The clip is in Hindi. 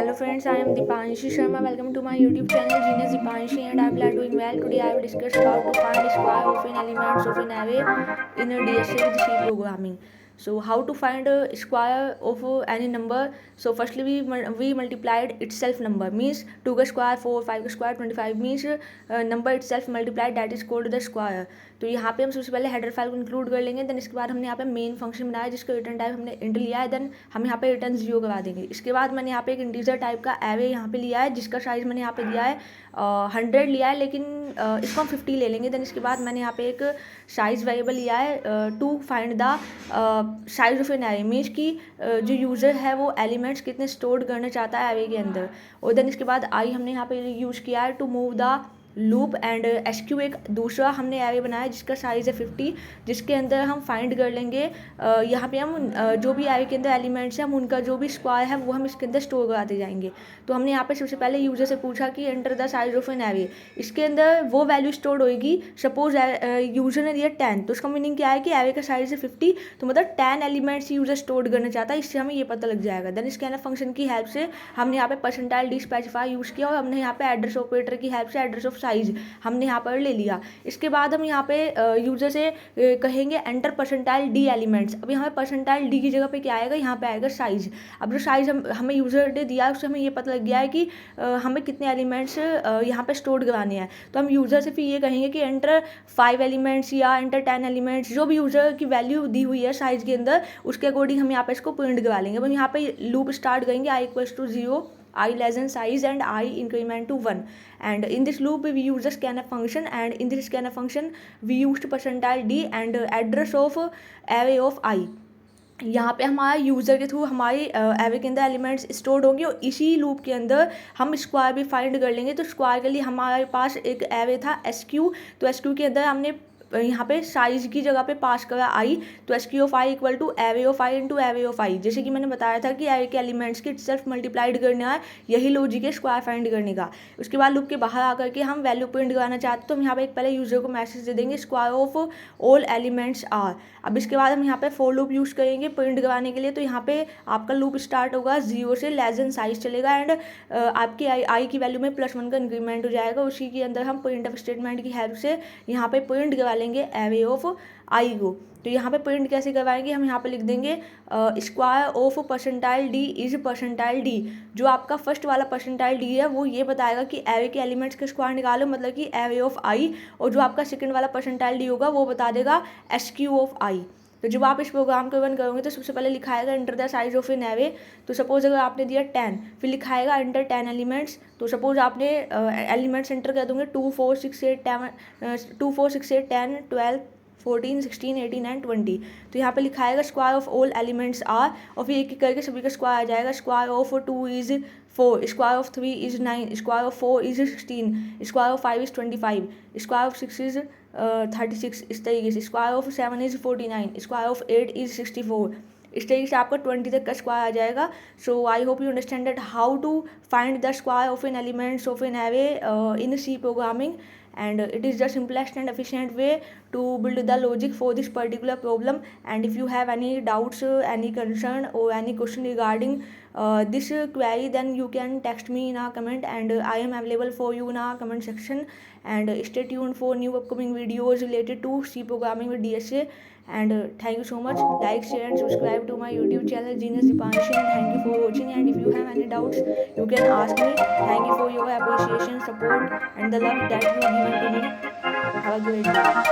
Hello friends, I am Dipanshi Sharma. Welcome to my YouTube channel Genius Dipanshi, and I am doing well. Today I will discuss about to find square of an elements of an array in a DSA with C programming. So how to find a square of any number? So firstly we multiplied itself number, means 2 का square 4, 5 का square 25 means number itself multiplied, that is called the square. तो यहाँ पे हम सबसे पहले हेडर फाइल को इंक्लूड कर लेंगे. देन इसके बाद हमने यहाँ पे मेन फंक्शन बनाया जिसका रिटर्न टाइप हमने इंट लिया है. देन हम यहाँ पे रिटर्न 0 करवा देंगे. इसके बाद मैंने यहाँ पे एक इंटीजर टाइप का एरे यहाँ पे लिया है जिसका साइज मैंने यहाँ पे दिया है 100 लिया है, लेकिन इसको हम 50 ले लेंगे. देन इसके बाद मैंने यहाँ पे एक साइज वेरिएबल लिया है to find the size of an array, means कि जो यूज़र है वो एलिमेंट्स कितने स्टोर करना चाहता है एरे के अंदर. और देन इसके बाद आई हमने यहाँ पे यूज़ किया है to move the loop. And SQ एक दूसरा हमने एरे बनाया जिसका साइज़ है 50, जिसके अंदर हम फाइंड कर लेंगे यहाँ पे हम जो भी एरे के अंदर एलिमेंट्स हैं हम उनका जो भी स्क्वायर है वो हम इसके अंदर स्टोर कराते जाएंगे. तो हमने यहाँ पे सबसे पहले यूज़र से पूछा कि enter the size of an array. इसके अंदर वो वैल्यू स्टोर होएगी. सपोज यूज़र ने दिया 10, तो उसका मीनिंग क्या है कि एरे का साइज है 50, तो मतलब 10 एलिमेंट्स यूज़र स्टोर करना चाहता है. इससे हमें ये पता लग जाएगा. देन स्कैनर फंक्शन की हेल्प से हमने यहाँ पे परसेंटाइल d स्पेसिफाई यूज़ किया और हमने यहाँ पे एड्रेस ऑपरेटर की हेल्प से एड्रेस ऑफ साइज हमने यहाँ पर ले लिया. इसके बाद हम यहाँ पे यूज़र से कहेंगे एंटर परसेंटाइल डी एलिमेंट्स. अब यहाँ पे परसेंटाइल डी की जगह पे क्या आएगा, यहाँ पे आएगा साइज. अब जो साइज हमें यूज़र ने दिया है उससे हमें ये पता लग गया है कि हमें कितने एलिमेंट्स यहाँ पे स्टोर करवाने हैं. तो हम यूज़र से फिर ये कहेंगे कि एंटर 5 एलिमेंट्स या एंटर 10 एलिमेंट्स, जो भी यूज़र की वैल्यू दी हुई है साइज के अंदर उसके अकॉर्डिंग हम यहाँ पे इसको प्रिंट करवा लेंगे. अब हम यहाँ पे लूप स्टार्ट करेंगे i = 0, I less than size and I increment to 1. And in this loop we use the scanf function, and in this scanf function we used percentile d and address of array of I. यहाँ पे हमारा यूज़र के थ्रू हमारे एरे के अंदर एलिमेंट्स स्टोर्ड होंगे और इसी लूप के अंदर हम स्क्वायर भी फाइंड कर लेंगे. तो स्क्वायर के लिए हमारे पास एक एरे था एसक्यू. तो एसक्यू के अंदर हमने यहाँ पे साइज की जगह पे पास करा आई. तो SQ of I equal to array of I into array of I. जैसे कि मैंने बताया था कि एरे के एलिमेंट्स के सेल्फ मल्टीप्लाइड करना है, यही लॉजिक है स्क्वायर फाइंड करने का. उसके बाद लूप के बाहर आकर के हम वैल्यू प्रिंट कराना चाहते तो हम यहाँ पे एक पहले यूज़र को मैसेज दे देंगे square of all elements are. अब इसके बाद हम यहाँ पे फॉर लूप यूज़ करेंगे प्रिंट कराने के लिए. तो यहाँ पे आपका लूप स्टार्ट होगा 0 से लेस देन साइज चलेगा एंड आपकी आई की वैल्यू में +1 का इंक्रीमेंट हो जाएगा. उसी के अंदर हम प्रिंट स्टेटमेंट की हेल्प से यहाँ पे प्रिंट करा लेंगे एरे ऑफ आई को. तो यहाँ पे प्रिंट कैसे करवाएंगे, हम यहाँ पे लिख देंगे square of percentile D is percentile D. जो आपका फर्स्ट वाला परसेंटाइल डी है वो ये बताएगा कि एरे के एलिमेंट्स के स्क्वायर निकालो, मतलब कि एरे ऑफ आई. और जो आपका सेकंड वाला परसेंटाइल डी होगा वो बता देगा एसक्यू ऑफ आई. तो जब आप इस प्रोग्राम को रन करोगे तो सबसे पहले लिखाएगा enter the size of an array. तो सपोज अगर आपने दिया 10, फिर लिखाएगा एंटर 10 एलिमेंट्स. तो सपोज आपने एलिमेंट्स एंटर कर दोगे 2 4 6 8 10 12 14 16 18 एंड 20. तो यहाँ पे लिखाएगा square of all elements are, और फिर एक एक करके सभी का स्क्वायर आ जाएगा. Square of 2 is 4, square of 3 is 9, square of 4 is 16, square of 5 is 25, square of 6 is 36. इस तरीके से square of 7 is 49, square of 8 is 64. इस तरीके से आपका 20 तक का स्क्वायर आ जाएगा. So I hope you understand that how to find the square of N elements of an array in C programming. And it is the simplest and efficient way to build the logic for this particular problem. And if you have any doubts, any concern or any question regarding this query, then you can text me in a comment, and I am available for you in a comment section. And stay tuned for new upcoming videos related to C programming with DSA. And thank you so much. Like, share and subscribe to my YouTube channel Genius Dipanshi, and thank you for watching. And if you have any doubts you can ask me. Thank you for your appreciation, support and the love that you given to me. Have a great day.